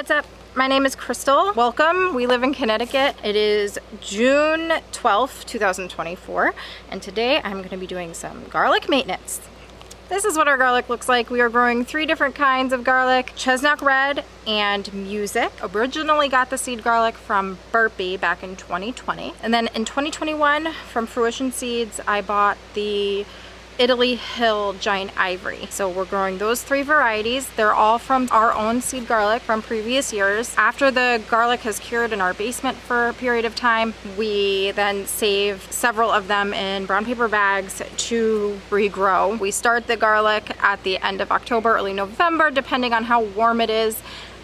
what's up? My name is Crystal. Welcome. We live in Connecticut. It is June 12th, 2024, and today I'm going to be doing some garlic maintenance. This is what our garlic looks like. We are growing 3 different kinds of garlic: Chesnok Red and Music. Originally got the seed garlic from Burpee back in 2020. And then in 2021 from Fruition seeds, I bought the Italy Hill Giant Ivory. So we're growing those 3 varieties. They're all from our own seed garlic from previous years. After the garlic has cured in our basement for a period of time, we then save several of them in brown paper bags to regrow. We start the garlic at the end of October, early November, depending on how warm it is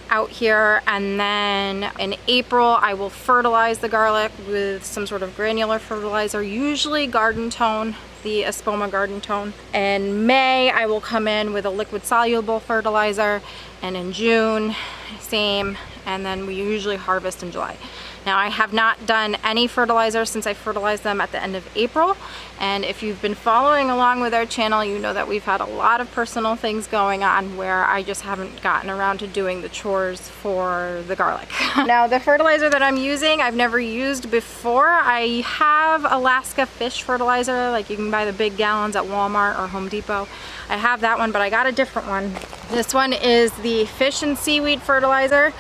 out here, and then in April I will fertilize the garlic with some sort of granular fertilizer, usually Garden Tone, the Espoma Garden Tone. In May I will come in with a liquid soluble fertilizer, and in June same, and then we usually harvest in July. Now I have not done any fertilizer since I fertilized them at the end of April, and if you've been following along with our channel, you know that we've had a lot of personal things going on where I just haven't gotten around to doing the chores for the garlic. Now the fertilizer that I'm using, I've never used before. I have Alaska fish fertilizer, like you can buy the big gallons at Walmart or Home Depot. I have that one, but I got a different one. This one is the fish and seaweed fertilizer.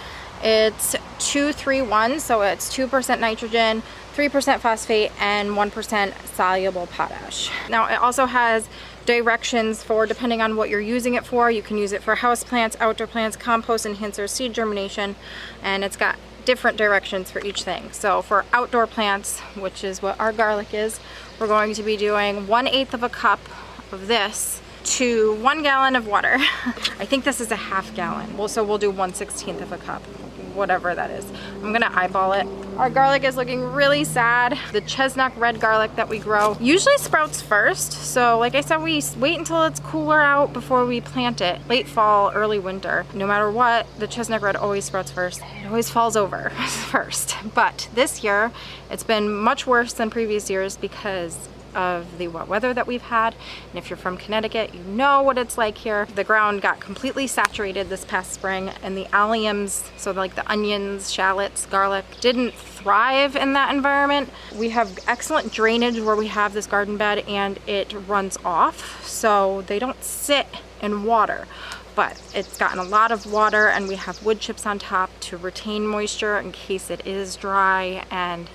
It's 2-3-1, so it's 2% nitrogen, 3% phosphate, and 1% soluble potash. Now it also has directions for, depending on what you're using it for. You can use it for house plants, outdoor plants, compost enhancer, seed germination, and it's got different directions for each thing. So for outdoor plants, which is what our garlic is, we're going to be doing 1/8 of a cup of this to 1 gallon of water. I think this is a half gallon. Well, so we'll do 1/16 of a cup, whatever that is. I'm gonna eyeball it. Our garlic is looking really sad. The Chesnok Red garlic that we grow usually sprouts first. So like I said, we wait until it's cooler out before we plant it. Late fall, early winter. No matter what, the Chesnok Red always sprouts first. It always falls over first. But this year, it's been much worse than previous years because of the wet weather that we've had. And if you're from Connecticut, you know what it's like here. The ground got completely saturated this past spring, and the alliums, so like the onions, shallots, garlic, didn't thrive in that environment. We have excellent drainage where we have this garden bed, and it runs off, so they don't sit in water. But it's gotten a lot of water, and we have wood chips on top to retain moisture in case it is dry, and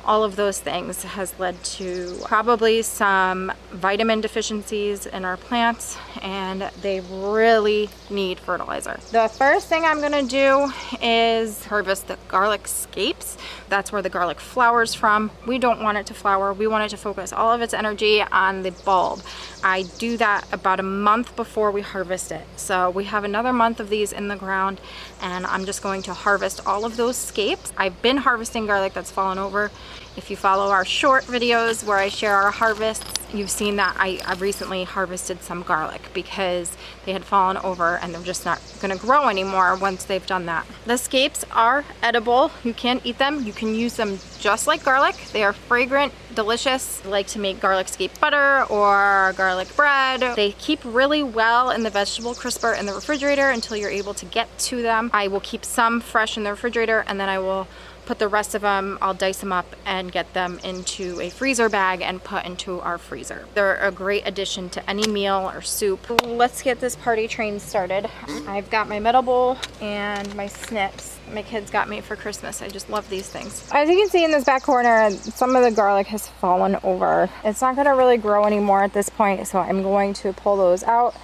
all of those things has led to probably some vitamin deficiencies in our plants, and they really need fertilizer. The first thing I'm gonna do is harvest the garlic scapes. That's where the garlic flowers from. We don't want it to flower. We want it to focus all of its energy on the bulb. I do that about a month before we harvest it. So we have another month of these in the ground, and I'm just going to harvest all of those scapes. I've been harvesting garlic that's fallen over. If you follow our short videos where I share our harvests, you've seen that I recently harvested some garlic because they had fallen over and they're just not gonna grow anymore once they've done that. The scapes are edible. You can eat them. You can use them just like garlic. They are fragrant, delicious. I like to make garlic scape butter or garlic bread. They keep really well in the vegetable crisper in the refrigerator until you're able to get to them. I will keep some fresh in the refrigerator, and then I will put the rest of them, I'll dice them up and get them into a freezer bag and put into our freezer. They're a great addition to any meal or soup. Let's get this party train started. I've got my metal bowl and my snips my kids got me for Christmas. I just love these things. As you can see in this back corner, some of the garlic has fallen over. It's not gonna really grow anymore at this point, so I'm going to pull those out.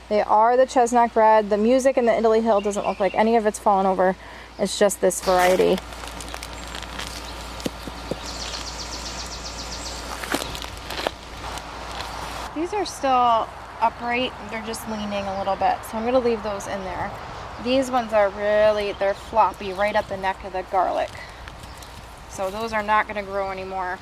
They are the Chesnok Red. The Music and the Italy Hill doesn't look like any of it's fallen over. It's just this variety. These are still upright, they're just leaning a little bit, so I'm gonna leave those in there. These ones are really, they're floppy right at the neck of the garlic. So those are not gonna grow anymore.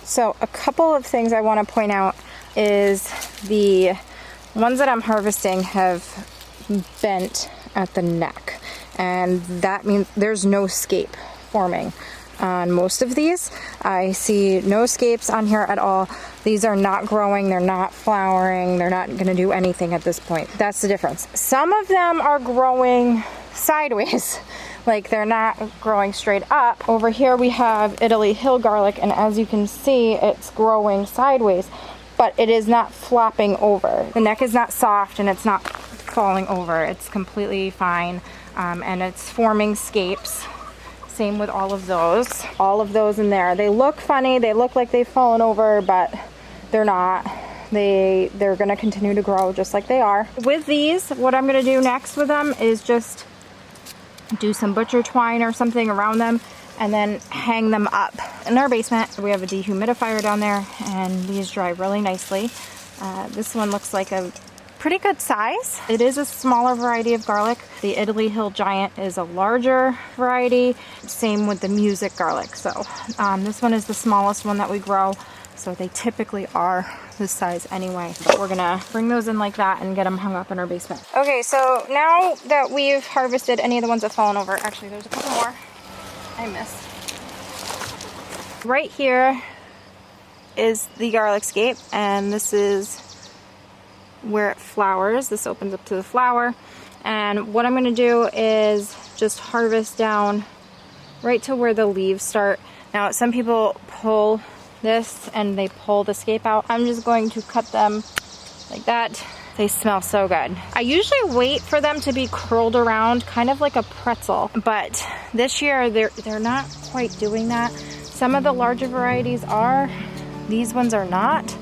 So a couple of things I want to point out is the ones that I'm harvesting have bent at the neck, and that means there's no scape forming on most of these. I see no scapes on here at all. These are not growing, they're not flowering, they're not gonna do anything at this point. That's the difference. Some of them are growing sideways, like they're not growing straight up. Over here we have Italy Hill garlic, and as you can see, it's growing sideways, but it is not flopping over. The neck is not soft and it's not falling over. It's completely fine, and it's forming scapes. Same with all of those in there. They look funny, they look like they've fallen over, but they're not. They're gonna continue to grow just like they are. With these, what I'm gonna do next with them is just do some butcher twine or something around them and then hang them up. In our basement, we have a dehumidifier down there, and these dry really nicely. This one looks like a pretty good size. It is a smaller variety of garlic. The Italy Hill Giant is a larger variety. Same with the Music garlic. So this one is the smallest one that we grow. So they typically are this size anyway. But we're gonna bring those in like that and get them hung up in our basement. Okay, so now that we've harvested any of the ones that have fallen over, actually there's a couple more I missed. Right here is the garlic scape, and this is where it flowers. This opens up to the flower, and what I'm going to do is just harvest down right to where the leaves start. Now some people pull this and they pull the scape out. I'm just going to cut them like that. They smell so good. I usually wait for them to be curled around kind of like a pretzel, but this year they're not quite doing that. Some of the larger varieties are, these ones are not.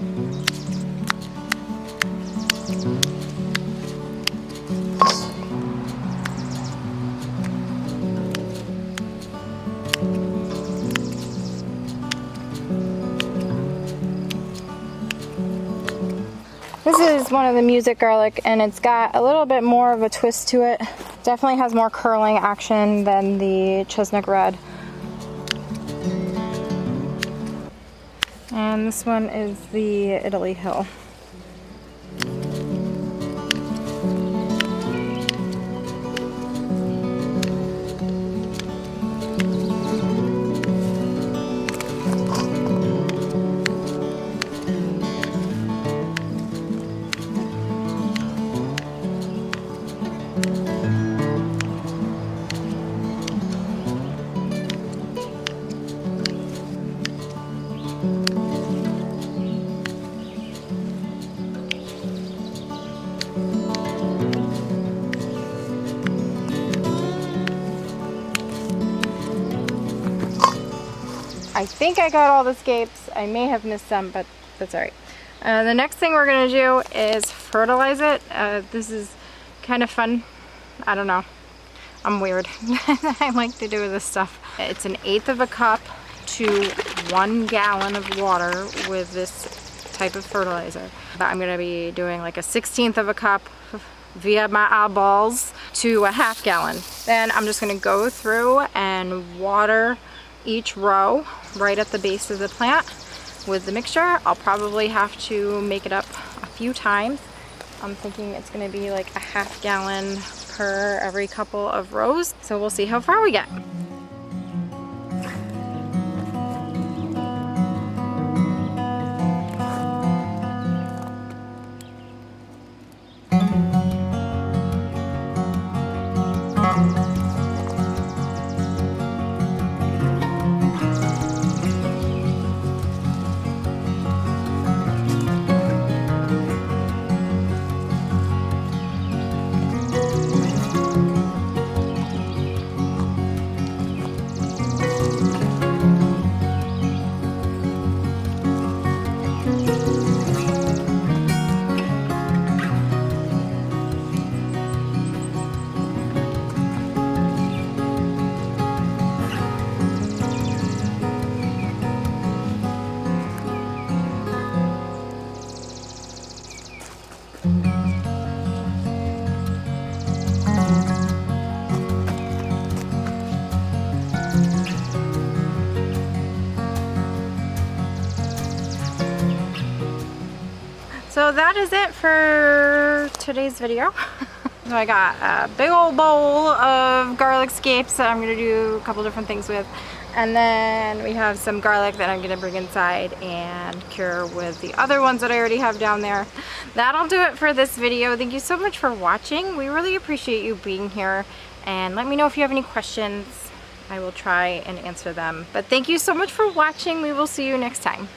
This is one of the Music garlic, and it's got a little bit more of a twist to it. Definitely has more curling action than the Chesnok Red. And this one is the Italy Hill. I think I got all the scapes. I may have missed some, but that's all right. The next thing we're gonna do is fertilize it. This is kind of fun. I don't know. I'm weird. I like to do this stuff. It's 1/8 of a cup to 1 gallon of water with this type of fertilizer. But I'm gonna be doing like a 1/16 of a cup via my eyeballs to a 1/2 gallon. Then I'm just gonna go through and water each row right at the base of the plant with the mixture. I'll probably have to make it up a few times. I'm thinking it's going to be like a 1/2 gallon per every couple of rows, so we'll see how far we get. So that is it for today's video. So I got a big old bowl of garlic scapes that I'm gonna do a couple different things with. And then we have some garlic that I'm gonna bring inside and cure with the other ones that I already have down there. That'll do it for this video. Thank you so much for watching. We really appreciate you being here. And let me know if you have any questions. I will try and answer them. But thank you so much for watching. We will see you next time.